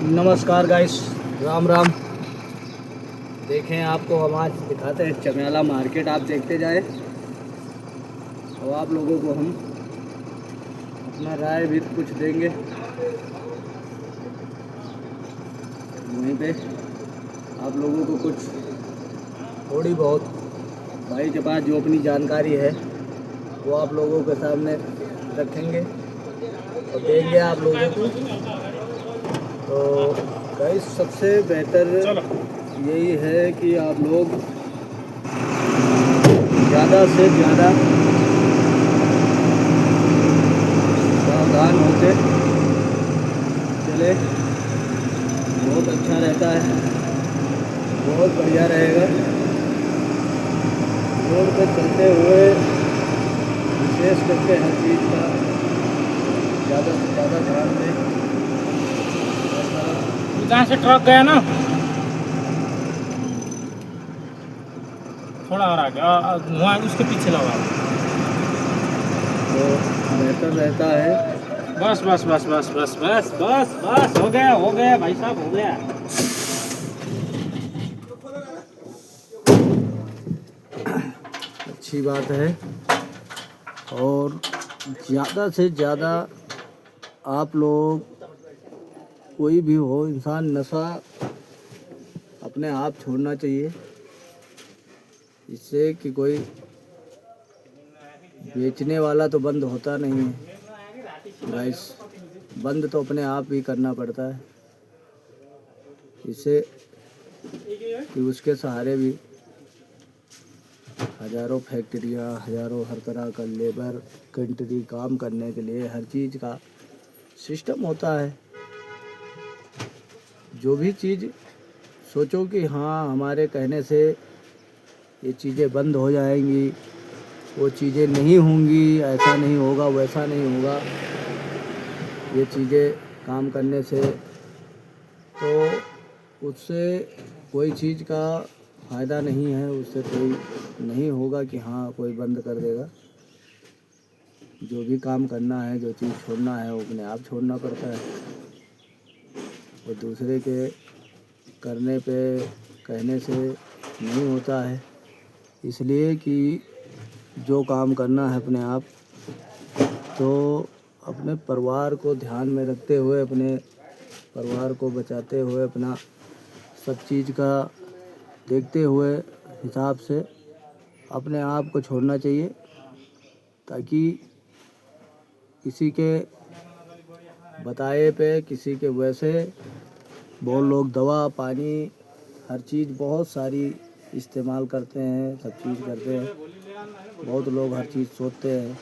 नमस्कार गाइस, राम राम। देखें, आपको हम आज दिखाते हैं चमियाला मार्केट। आप देखते जाए और आप लोगों को हम अपना राय भी कुछ देंगे। वहीं पे आप लोगों को कुछ थोड़ी बहुत भाई के पास जो अपनी जानकारी है वो आप लोगों के सामने रखेंगे और देंगे आप लोगों को। तो गाइस, सबसे बेहतर यही है कि आप लोग ज़्यादा से ज़्यादा सावधान होते चले, बहुत अच्छा रहता है, बहुत बढ़िया रहेगा। रोड पे चलते हुए विशेष करके हर चीज़ का ज़्यादा से ज़्यादा ध्यान दें। जहाँ से ट्रक गया ना, थोड़ा और आगे वहाँ उसके पीछे लगा। तो बेहतर रहता है। बस बस बस बस बस बस बस बस हो गया भाई साहब, हो गया। अच्छी बात है। और ज़्यादा से ज़्यादा आप लोग, कोई भी हो इंसान, नशा अपने आप छोड़ना चाहिए। इससे कि कोई बेचने वाला तो बंद होता नहीं है गाइस, बंद तो अपने आप ही करना पड़ता है। इससे कि उसके सहारे भी हज़ारों फैक्ट्रियाँ, हज़ारों हर तरह का लेबर कंट्री काम करने के लिए हर चीज़ का सिस्टम होता है। जो भी चीज़ सोचो कि हाँ हमारे कहने से ये चीज़ें बंद हो जाएंगी, वो चीज़ें नहीं होंगी, ऐसा नहीं होगा, वैसा नहीं होगा। ये चीज़ें काम करने से तो उससे कोई चीज़ का फ़ायदा नहीं है, उससे कोई नहीं होगा कि हाँ कोई बंद कर देगा। जो भी काम करना है, जो चीज़ छोड़ना है, वो अपने आप छोड़ना पड़ता है। और दूसरे के करने पे कहने से नहीं होता है। इसलिए कि जो काम करना है अपने आप, तो अपने परिवार को ध्यान में रखते हुए, अपने परिवार को बचाते हुए, अपना सब चीज़ का देखते हुए हिसाब से अपने आप को छोड़ना चाहिए, ताकि किसी के बताए पे, किसी के वैसे बहुत लोग दवा पानी हर चीज़ बहुत सारी इस्तेमाल करते हैं, सब चीज़ करते हैं। बहुत लोग हर चीज़ सोचते हैं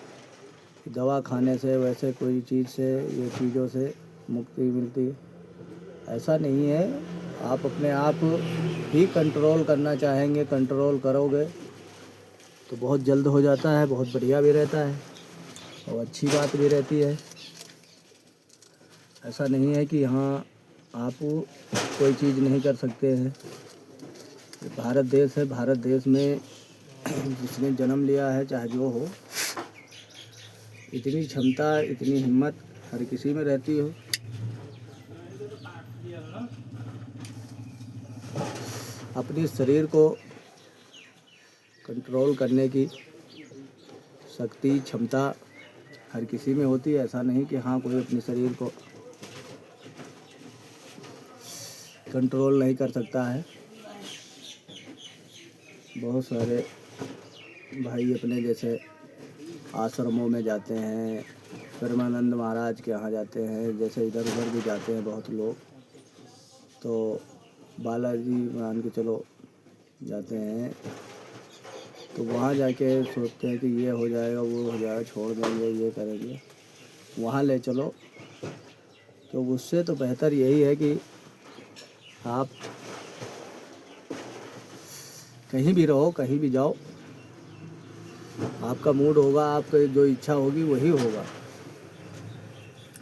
कि दवा खाने से, वैसे कोई चीज़ से, ये चीज़ों से मुक्ति मिलती है। ऐसा नहीं है। आप अपने आप ही कंट्रोल करना चाहेंगे, कंट्रोल करोगे तो बहुत जल्द हो जाता है, बहुत बढ़िया भी रहता है और अच्छी बात भी रहती है। ऐसा नहीं है कि हाँ आप कोई चीज़ नहीं कर सकते हैं। भारत देश है, भारत देश में जिसने जन्म लिया है, चाहे जो हो, इतनी क्षमता, इतनी हिम्मत हर किसी में रहती हो। अपने शरीर को कंट्रोल करने की शक्ति, क्षमता हर किसी में होती है। ऐसा नहीं कि हाँ कोई अपने शरीर को कंट्रोल नहीं कर सकता है। बहुत सारे भाई अपने जैसे आश्रमों में जाते हैं, परमानंद महाराज के यहाँ जाते हैं, जैसे इधर उधर भी जाते हैं बहुत लोग। तो बालाजी मान के चलो जाते हैं, तो वहाँ जाके सोचते हैं कि ये हो जाएगा, वो हो जाएगा, छोड़ देंगे, ये करेंगे, वहाँ ले चलो। तो उससे तो बेहतर यही है कि आप कहीं भी रहो, कहीं भी जाओ, आपका मूड होगा, आपकी जो इच्छा होगी वही होगा।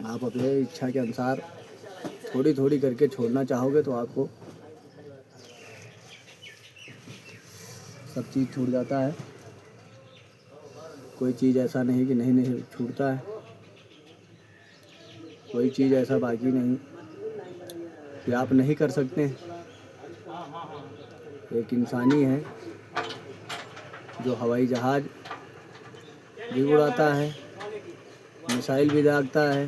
आप अपने इच्छा के अनुसार थोड़ी थोड़ी करके छोड़ना चाहोगे तो आपको सब चीज़ छूट जाता है। कोई चीज़ ऐसा नहीं कि नहीं छूटता है, कोई चीज़ ऐसा बाकी नहीं। कि आप नहीं कर सकते। एक इंसानी है जो हवाई जहाज़ भी उड़ाता है, मिसाइल भी दागता है,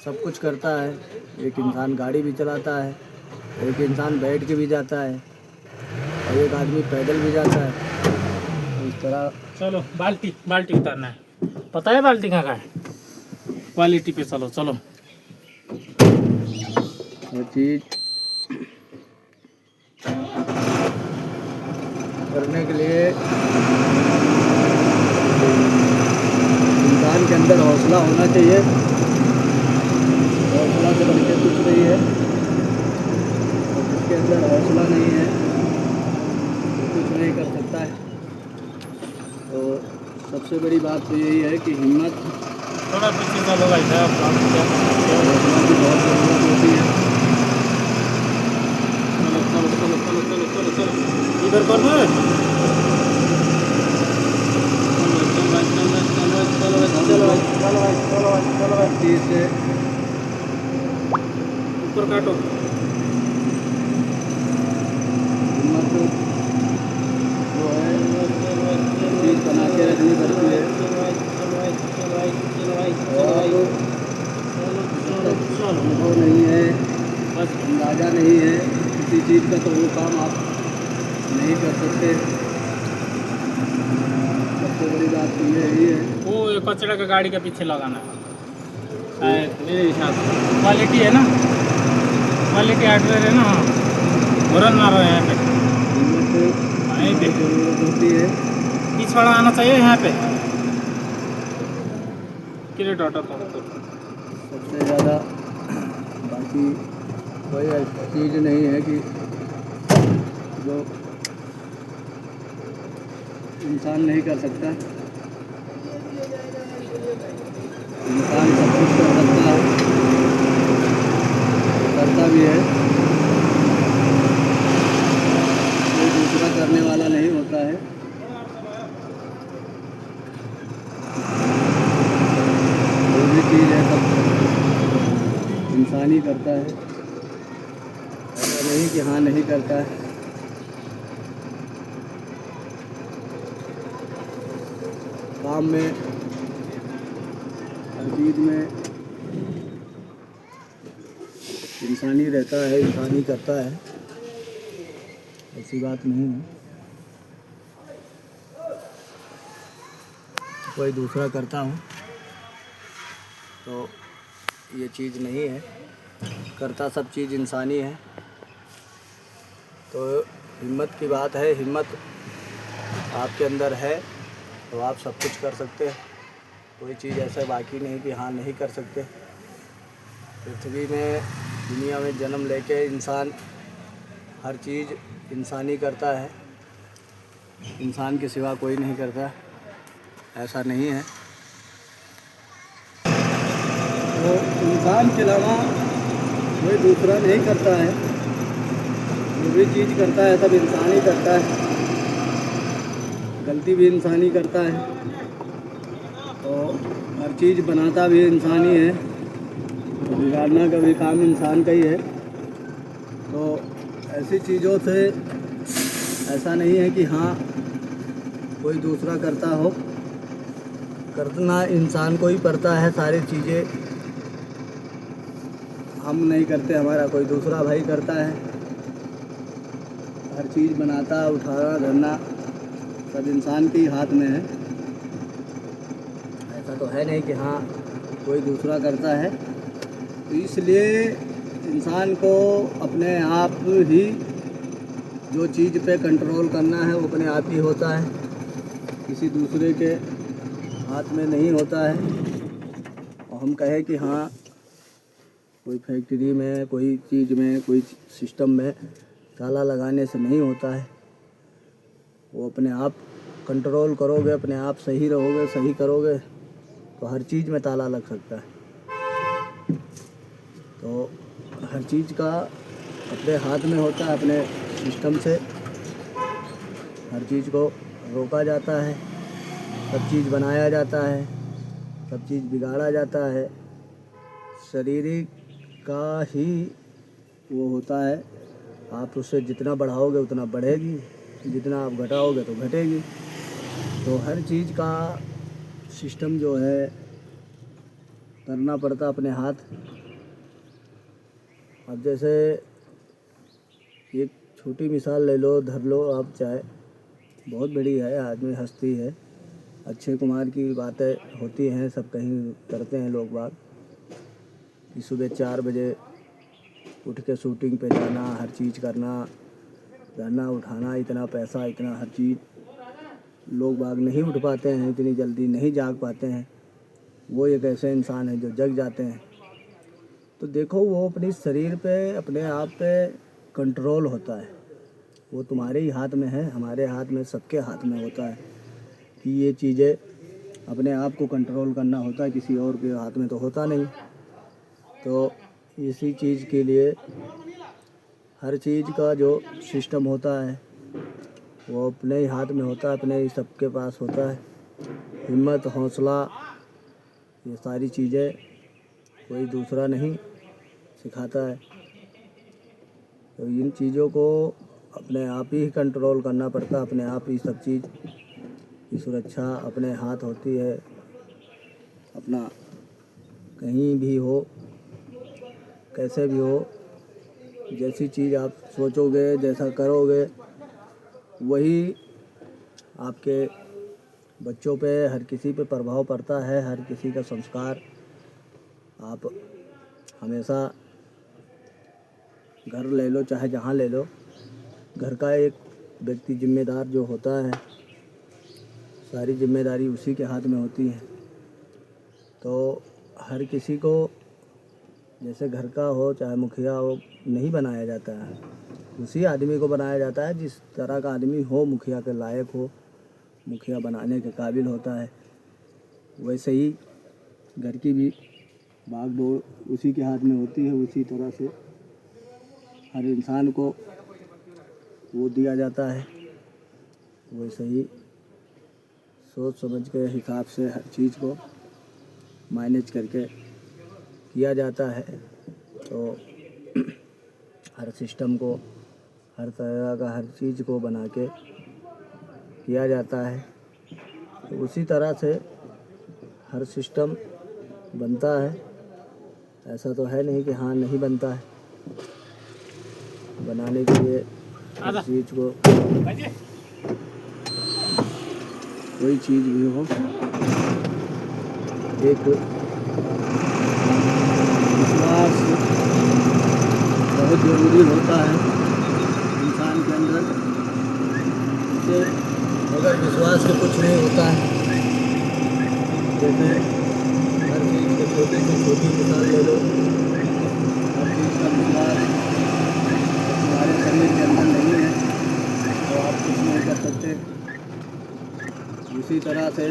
सब कुछ करता है। एक इंसान गाड़ी भी चलाता है, एक इंसान बैठ के भी जाता है और एक आदमी पैदल भी जाता है। इस तरह चलो बाल्टी बाल्टी उतारना है, पता है बाल्टी कहाँ का है? क्वालिटी पे चलो चलो। हर चीज़ करने के लिए इंसान के अंदर हौसला होना चाहिए। हौसला से बढ़ के कुछ नहीं है, और जिसके अंदर हौसला नहीं है वो कुछ नहीं कर सकता है। तो सबसे बड़ी बात तो यही है कि हिम्मत थोड़ा पीछे चलो भाई साहब, आप क्या कर सकते हो? हौसला की बहुत ज़रूरत होती है। चलो चलो चलो चलो चलो चलो चलो इधर कर दो। चीज़ से ऊपर काटो। हिम्मत जो है चीज़ बना के रखनी पड़ती है। और अनुभव नहीं है, बस अंदाज़ा नहीं है किसी चीज़ का, तो वो काम आप नहीं कर सकते। सबसे बड़ी बात तो यही है। वो कचरा का गाड़ी के पीछे लगाना है शायद, मेरे हिसाब से क्वालिटी है ना, क्वालिटी हार्डवेयर है ना। हॉर्न मारो यहाँ पे, हिम्मत यहीं पे की ज़रूरत होती है। पिछवाड़ा आना चाहिए यहाँ पे। किरे डॉटर तो सबसे ज़्यादा बाकी कोई ऐसी चीज़ नहीं है कि जो इंसान नहीं कर सकता। इंसान सब कुछ कर सकता है, करता भी है। कोई दूसरा करने वाला नहीं होता है। जो भी चीज़ है सब इंसान ही करता है, ऐसा नहीं कि हाँ नहीं करता है। काम में, हर चीज़ में इंसान ही रहता है, इंसान ही करता है, ऐसी बात नहीं है कोई दूसरा करता हूँ तो ये चीज़ नहीं है। करता सब चीज़ इंसानी है। तो हिम्मत की बात है, हिम्मत आपके अंदर है तो आप सब कुछ कर सकते हैं। कोई चीज़ ऐसा बाकी नहीं कि हाँ नहीं कर सकते। पृथ्वी में, दुनिया में जन्म लेके इंसान हर चीज़ इंसानी करता है, इंसान के सिवा कोई नहीं करता, ऐसा नहीं है। तो इंसान के अलावा कोई दूसरा नहीं करता है। जो भी चीज़ करता है सब इंसान ही करता है। गलती भी इंसान ही करता है, तो हर चीज़ बनाता भी इंसान ही है, तो बिगाड़ना का भी काम इंसान का ही है। तो ऐसी चीज़ों से ऐसा नहीं है कि हाँ कोई दूसरा करता हो, करना इंसान को ही पड़ता है। सारी चीज़ें हम नहीं करते, हमारा कोई दूसरा भाई करता है। हर चीज़ बनाता, उठाना, धरना सब इंसान के ही हाथ में है। ऐसा तो है नहीं कि हाँ कोई दूसरा करता है। तो इसलिए इंसान को अपने आप ही जो चीज़ पे कंट्रोल करना है वो अपने आप ही होता है, किसी दूसरे के हाथ में नहीं होता है। और हम कहें कि हाँ कोई फैक्ट्री में, कोई चीज़ में, कोई सिस्टम में ताला लगाने से नहीं होता है। वो अपने आप कंट्रोल करोगे, अपने आप सही रहोगे, सही करोगे तो हर चीज़ में ताला लग सकता है। तो हर चीज़ का अपने हाथ में होता है, अपने सिस्टम से हर चीज़ को रोका जाता है, सब चीज़ बनाया जाता है, सब चीज़ बिगाड़ा जाता है। शारीरिक का ही वो होता है, आप उससे जितना बढ़ाओगे उतना बढ़ेगी, जितना आप घटाओगे तो घटेगी। तो हर चीज़ का सिस्टम जो है करना पड़ता अपने हाथ। अब जैसे एक छोटी मिसाल ले लो, धर लो आप, चाहे बहुत बड़ी है, आदमी हस्ती है, अक्षय कुमार की बातें होती हैं, सब कहीं करते हैं लोग बाग कि सुबह 4 बजे उठ के शूटिंग पे जाना, हर चीज़ करना, रहना, उठाना, इतना पैसा, इतना हर चीज़। लोग बाग नहीं उठ पाते हैं, इतनी जल्दी नहीं जाग पाते हैं। वो एक ऐसे इंसान है जो जग जाते हैं। तो देखो, वो अपने शरीर पे, अपने आप पे कंट्रोल होता है। वो तुम्हारे ही हाथ में है, हमारे हाथ में, सबके हाथ में होता है कि ये चीज़ें अपने आप को कंट्रोल करना होता है, किसी और के हाथ में तो होता नहीं। तो इसी चीज़ के लिए हर चीज़ का जो सिस्टम होता है वो अपने ही हाथ में होता है, अपने ही सबके पास होता है। हिम्मत, हौसला, ये सारी चीज़ें कोई दूसरा नहीं सिखाता है। तो इन चीज़ों को अपने आप ही कंट्रोल करना पड़ता है, अपने आप ही सब चीज़ की सुरक्षा अपने हाथ होती है। अपना कहीं भी हो, कैसे भी हो, जैसी चीज़ आप सोचोगे, जैसा करोगे, वही आपके बच्चों पे, हर किसी पे प्रभाव पड़ता है। हर किसी का संस्कार आप हमेशा, घर ले लो चाहे जहाँ ले लो, घर का एक व्यक्ति जिम्मेदार जो होता है, सारी जिम्मेदारी उसी के हाथ में होती है। तो हर किसी को, जैसे घर का हो चाहे मुखिया हो, नहीं बनाया जाता है, उसी आदमी को बनाया जाता है जिस तरह का आदमी हो, मुखिया के लायक हो, मुखिया बनाने के काबिल होता है। वैसे ही घर की भी बागडोर उसी के हाथ में होती है। उसी तरह से हर इंसान को वो दिया जाता है। वैसे ही सोच समझ के हिसाब से हर चीज़ को मैनेज करके किया जाता है। तो हर सिस्टम को, हर तरह का हर चीज़ को बना के किया जाता है। तो उसी तरह से हर सिस्टम बनता है। ऐसा तो है नहीं कि हाँ नहीं बनता है। बनाने के लिए हर चीज़ को, कोई चीज़ भी हो, एक विश्वास बहुत ज़रूरी होता है इंसान के अंदर। जैसे अगर विश्वास से कुछ नहीं होता है, जैसे हर चीज़ की छोटी से छोटी मिसाल ले लो, हर चीज़ का विश्वास हमारे शरीर के अंदर नहीं है तो आप कुछ नहीं कर सकते। इसी तरह से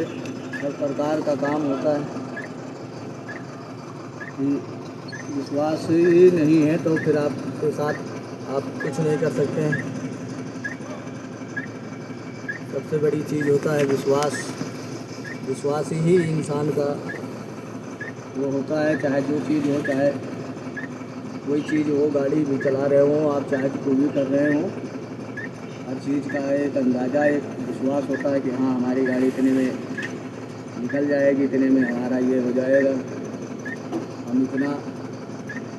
हर प्रकार का काम होता है कि विश्वास ही नहीं है तो फिर आपके साथ आप कुछ नहीं कर सकते हैं। सबसे बड़ी चीज़ होता है विश्वास। विश्वास ही इंसान का वो होता है। चाहे जो चीज़ हो, चाहे कोई चीज़ हो, गाड़ी भी चला रहे हो आप, चाहे कुछ भी कर रहे हो, हर चीज़ का एक अंदाज़ा, एक विश्वास होता है कि हाँ हमारी गाड़ी इतने में निकल जाएगी, इतने में हमारा ये हो जाएगा, हम इतना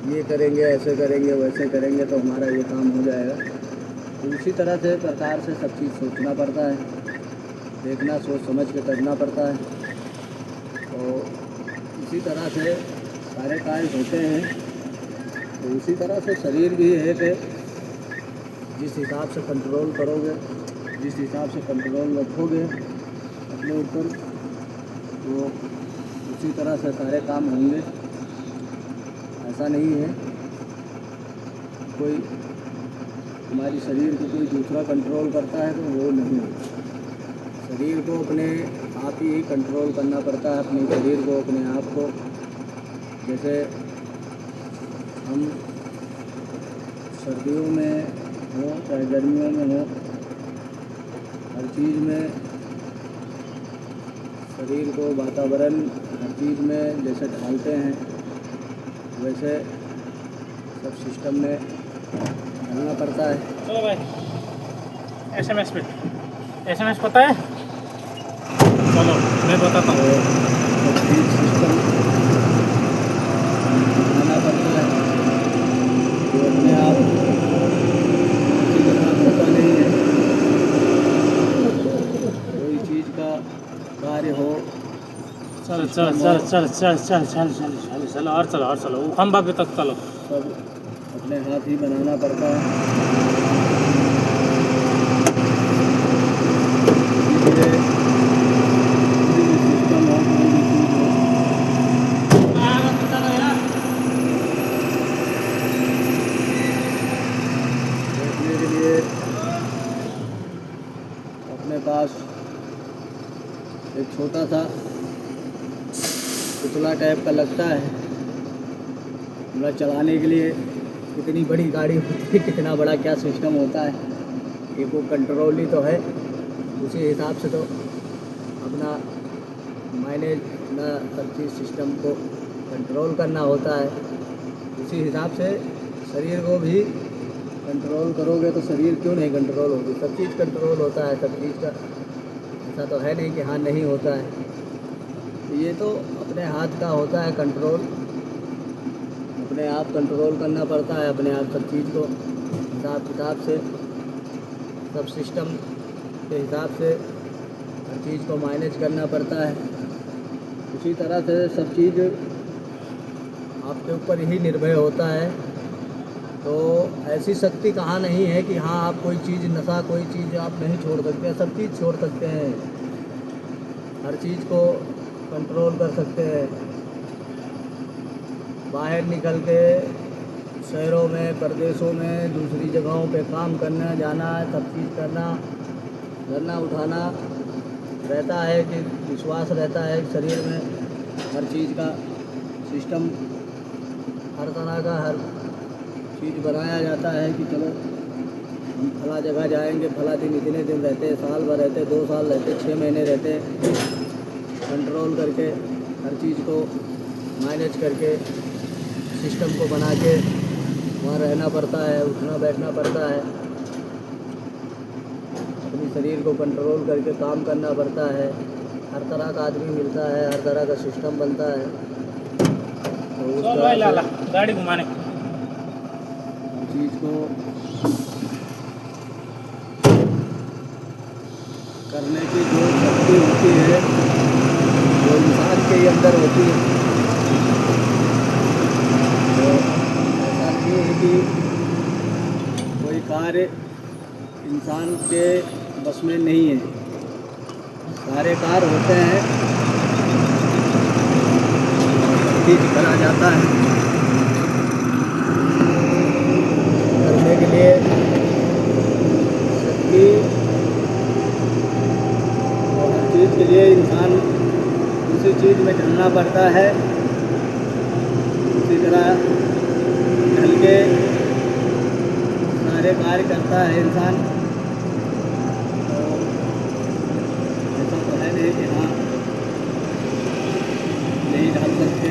ये करेंगे, ऐसे करेंगे, वैसे करेंगे तो हमारा ये काम हो जाएगा। तो उसी तरह से प्रकार से सब चीज़ सोचना पड़ता है, देखना, सोच समझ के करना पड़ता है। तो इसी तरह से सारे कार्य होते हैं। तो उसी तरह से शरीर भी है कि जिस हिसाब से कंट्रोल करोगे, जिस हिसाब से कंट्रोल रखोगे अपने ऊपर, तो उसी तरह से सारे काम होंगे। ऐसा नहीं है कोई हमारी शरीर को कोई दूसरा कंट्रोल करता है, तो वो नहीं है। शरीर को अपने आप ही कंट्रोल करना पड़ता है, अपने शरीर को, अपने आप को। जैसे हम सर्दियों में हो चाहे गर्मियों में हो, हर चीज़ में शरीर को, वातावरण, हर चीज़ में जैसे ढालते हैं, वैसे सब सिस्टम में चलना पड़ता है। चलो भाई SMS पे SMS पता है? चलो मैं बताता हूँ। तकनीक सिस्टम बनाना पड़ता है जो अपने आप किसी के साथ होता नहीं है। कोई चीज़ का कार्य हो, चलो चलो चलो चलो चलो चलो चलो चलो चलो चलो और चलो वो खंबा पे तक चलो। सब अपने हाथ ही बनाना पड़ता है। इसलिए कोई भी सिस्टम हो, कोई भी चीज़ हो, देखने के लिए अपने पास एक छोटा सा पुतला टाइप का लगता है। मतलब चलाने के लिए कितनी बड़ी गाड़ी होती है, कितना बड़ा क्या सिस्टम होता है, ये वो कंट्रोल ही तो है। उसी हिसाब से तो अपना मैनेज अपना हर चीज़ सिस्टम को कंट्रोल करना होता है। उसी हिसाब से शरीर को भी कंट्रोल करोगे तो शरीर क्यों नहीं कंट्रोल होगी। सब चीज़ कंट्रोल होता है, सब चीज़ का ऐसा तो है नहीं कि हाँ नहीं होता है। तो ये तो अपने हाथ का होता है कंट्रोल, अपने आप कंट्रोल करना पड़ता है अपने आप सब चीज़ को हिसाब किताब से, सब सिस्टम के हिसाब से हर चीज़ को मैनेज करना पड़ता है। उसी तरह से सब चीज़ आपके ऊपर ही निर्भर होता है। तो ऐसी शक्ति कहाँ नहीं है कि हाँ आप कोई चीज़ नशा कोई चीज़ आप नहीं छोड़ सकते, सब चीज़ छोड़ सकते हैं, हर चीज़ को कंट्रोल कर सकते हैं। बाहर निकल के शहरों में, प्रदेशों में, दूसरी जगहों पे काम करना जाना, सब चीज़ करना उठाना रहता है कि विश्वास रहता है शरीर में, हर चीज़ का सिस्टम हर तरह का हर चीज़ बनाया जाता है कि चलो हम फला जगह जाएंगे, फला दिन इतने दिन रहते, साल भर रहते, 2 साल रहते, 6 महीने रहते, कंट्रोल करके हर चीज़ को मैनेज करके सिस्टम को बना के वहाँ रहना पड़ता है, उठना बैठना पड़ता है, अपनी शरीर को कंट्रोल करके काम करना पड़ता है। हर तरह का आदमी मिलता है, हर तरह का सिस्टम बनता है। तो उस चलो तरह भाई से लाला गाड़ी घुमाने। हर चीज़ को करने की जो शक्ति होती है वो इंसान के ही अंदर होती है। तो ऐसा नहीं है कि कोई कार्य इंसान के बस में नहीं है, सारे कार्य होते हैं, चीज करा जाता है करने के लिए शक्ति, और हर चीज़ के लिए इंसान उसी चीज़ में ढलना पड़ता है। उसी तरह ढल के सारे कार्य करता है इंसान। तो ऐसा तो है नहीं कि हाँ नहीं ढल सकते,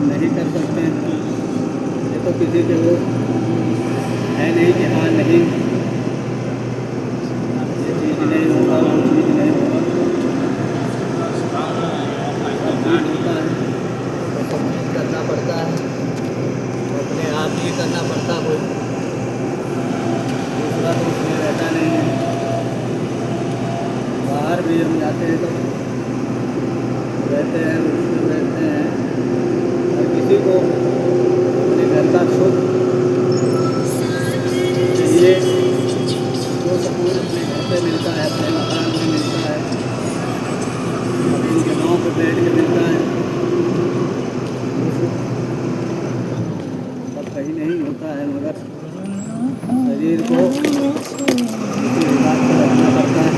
नहीं कर सकते, ये तो किसी के वो है नहीं कि हाँ नहीं ये चीज़ नहीं होगा, वो चीज़ नहीं होगा, सब चीज़ होता है, तो सब चीज़ करना पड़ता है, तो अपने आप ही करना पड़ता है, कोई दूसरा तो उसमें रहता नहीं है। बाहर भी हम जाते हैं तो रहते हैं, उसमें रहते हैं, हर किसी को अपने घर का सुख चाहिए, जो सुकून अपने घर पे मिलता है, अपने मकान में मिलता है, अपनी जगहों पर बैठ के मिलता है, वो सुख सब कहीं नहीं होता है, मगर शरीर को उसी हिसाब से रखना पड़ता है।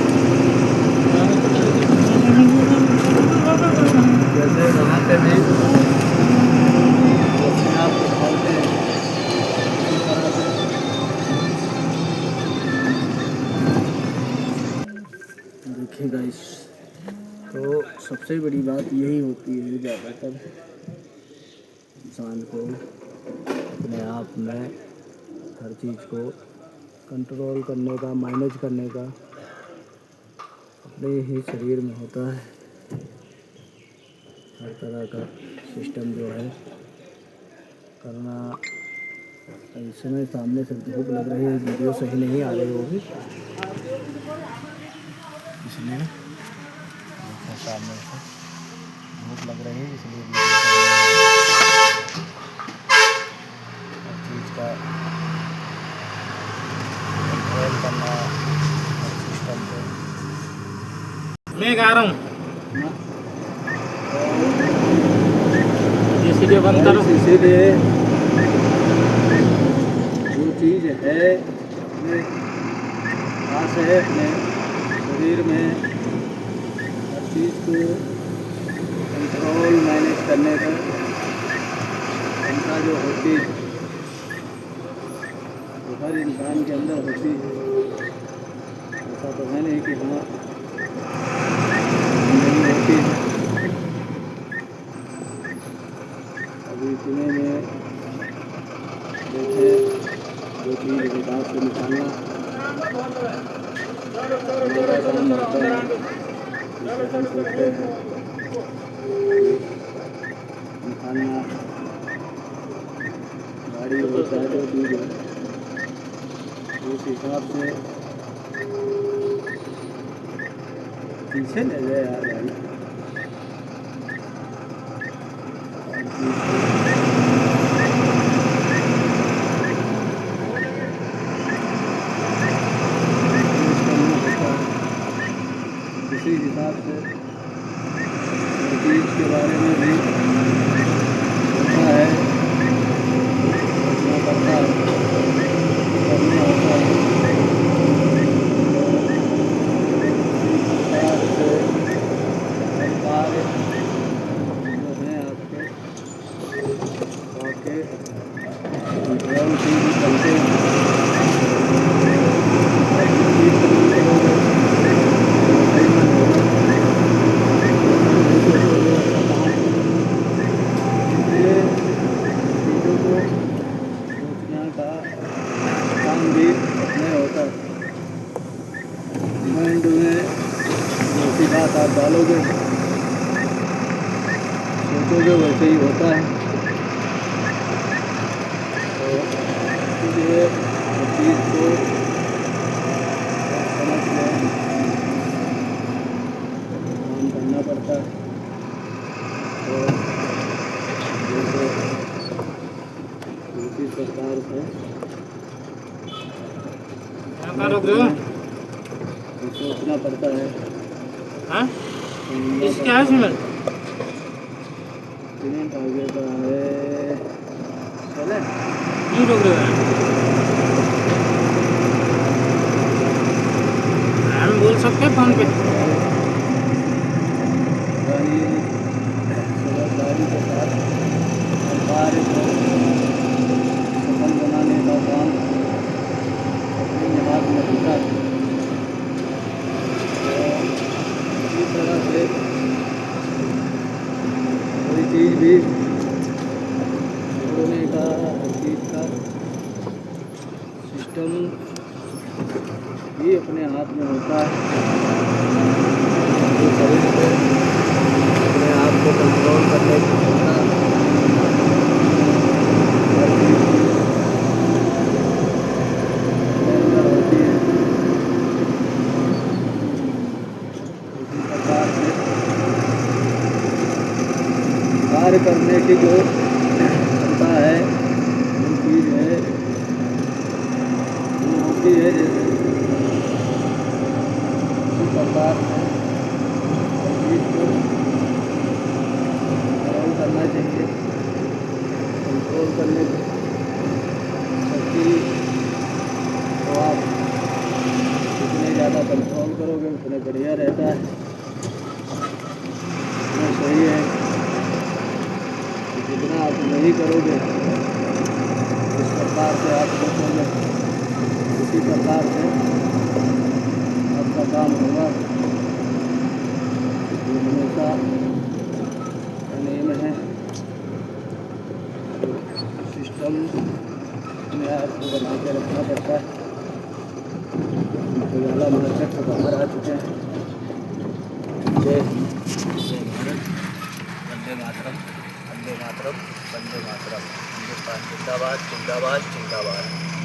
जैसे वहाँ पे भी अपने आप को ढालते हैं, इसी तरह से देखिए गाइस, तो सबसे बड़ी बात यही होती है ज़्यादातर इंसान को अपने आप में हर चीज़ को कंट्रोल करने का, मैनेज करने का अपने ही शरीर में होता है। हर तरह का सिस्टम जो है करना। इस समय सामने से धूप लग रही है, वीडियो सही नहीं आ रही होगी, इसलिए देखो सामने से धूप लग रही है, इसलिए वीडियो सही नहीं आ रही है। हर चीज़ का कंट्रोल करना, हर सिस्टम को। मैं गा रहा हूँ, इसीलिए बंद करो। इसीलिए जो चीज़ है अपने पास है, अपने शरीर में, हर चीज़ को कंट्रोल मैनेज करने का क्षमता जो होती है वो हर इंसान के अंदर होती है। ऐसा तो है नहीं कि हाँ नहीं होती है। अभी इतने में देखे जो चीज़ हिसाब से निकालना हमारा काम होता है। जैसे हम सोचते हैं निकालना, गाड़ी हो चाहे जो चीज़ हो, उस हिसाब से पीछे ले जाए यार गाड़ी। हर चीज़ को इसी हिसाब से हर चीज़ के बारे में भी होता है, सोचना पड़ता है, करना होता है। सरकार से हर कार्य जो हैं आपके कंट्रोल से भी चलते हैं। हर चीज़ कंट्रोल करोगे तो सही मन होगा। इसलिए चीज़ों को सोचना का काम भी अपने होता है। माइंड में जैसी बात आप डालोगे, सोचोगे, वैसे ही होता है। तो इसलिए हर चीज़ को समझ में काम करना पड़ता है। तो जैसे उनकी सरकार से क्या करोगे? सोचना पड़ता है। हाँ, समझना इसकी क्या है सीमेंट? सीमेंट आगे का है, चले क्यों रोक रहे हो? हम बोल सकते हैं फोन पे। गाड़ी समझदारी के साथ हर कार्य को सफल बनाने का काम अपने ही हाथ में होता है। तो इसी तरह से कोई चीज़ भी होने का, हर चीज़ का सिस्टम भी अपने हाथ में होता है। जो शरीर को अपने आप को कंट्रोल करने की क्षमता हर चीज़ की अपने अंदर होती है। इसी प्रकार से कार्य करने की जो क्षमता है, जो चीज़ है, वो होती है। जैसे इसी प्रकार से हर चीज़ को कंट्रोल करना चाहिए। कंट्रोल करने की शक्ति तो आप जितने ज़्यादा कंट्रोल करोगे उतने बढ़िया रहता है। उतना सही है। जितना आप नहीं करोगे, जिस प्रकार से आप सोचोगे, उसी प्रकार से आपका काम होगा। ये हमेशा का नियम है। सिस्टम अपने आप को बना के रखना पड़ता है। उजाला मार्केट से बाहर आ चुके हैं। जय हिंद, जय भारत, वंदे मातरम, वंदे मातरम, वंदे मातरम। हिंदुस्तान जिंदाबाद, जिंदाबाद, जिंदाबाद।